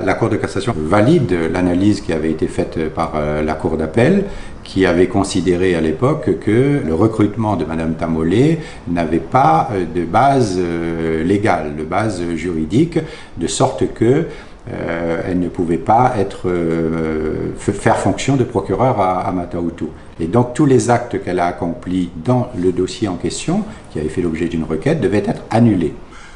La Cour de cassation valide l'analyse qui avait été faite par la Cour d'appel, qui avait considéré à l'époque que le recrutement de Madame Tamolé n'avait pas de base légale, de base juridique, de sorte que elle ne pouvait pas faire fonction de procureur à Mata-Utu. Et donc tous les actes qu'elle a accomplis dans le dossier en question, qui avait fait l'objet d'une requête, devaient être annulés.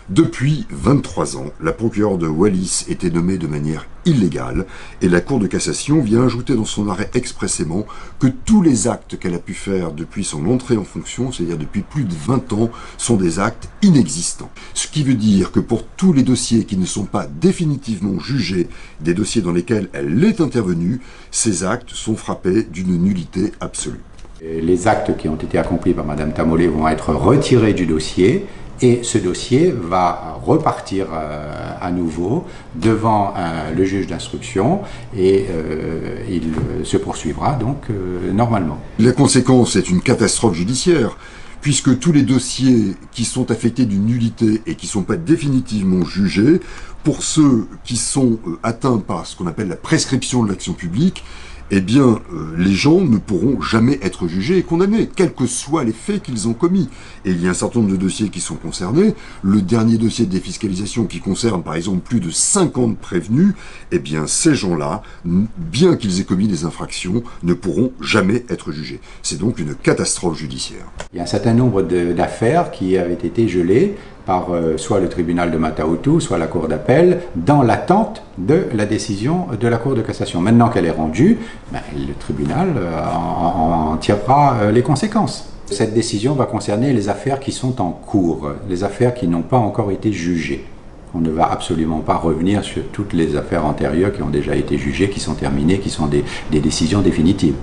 Depuis 23 ans, la procureure de Wallis était nommée de manière illégale et la Cour de cassation vient ajouter dans son arrêt expressément que tous les actes qu'elle a pu faire depuis son entrée en fonction, c'est-à-dire depuis plus de 20 ans, sont des actes inexistants. Ce qui veut dire que pour tous les dossiers qui ne sont pas définitivement jugés, des dossiers dans lesquels elle est intervenue, ces actes sont frappés d'une nullité absolue. Les actes qui ont été accomplis par Madame Tamolé vont être retirés du dossier. Et ce dossier va repartir à nouveau devant le juge d'instruction et il se poursuivra donc normalement. La conséquence est une catastrophe judiciaire, puisque tous les dossiers qui sont affectés d'une nullité et qui ne sont pas définitivement jugés, pour ceux qui sont atteints par ce qu'on appelle la prescription de l'action publique, eh bien, les gens ne pourront jamais être jugés et condamnés, quels que soient les faits qu'ils ont commis. Et il y a un certain nombre de dossiers qui sont concernés. Le dernier dossier de défiscalisation qui concerne, par exemple, plus de 50 prévenus, eh bien, ces gens-là, bien qu'ils aient commis des infractions, ne pourront jamais être jugés. C'est donc une catastrophe judiciaire. Il y a un certain nombre d'affaires qui avaient été gelées par soit le tribunal de Mata-Utu, soit la Cour d'appel, dans l'attente de la décision de la Cour de cassation. Maintenant qu'elle est rendue, le tribunal en tirera les conséquences. Cette décision va concerner les affaires qui sont en cours, les affaires qui n'ont pas encore été jugées. On ne va absolument pas revenir sur toutes les affaires antérieures qui ont déjà été jugées, qui sont terminées, qui sont des décisions définitives.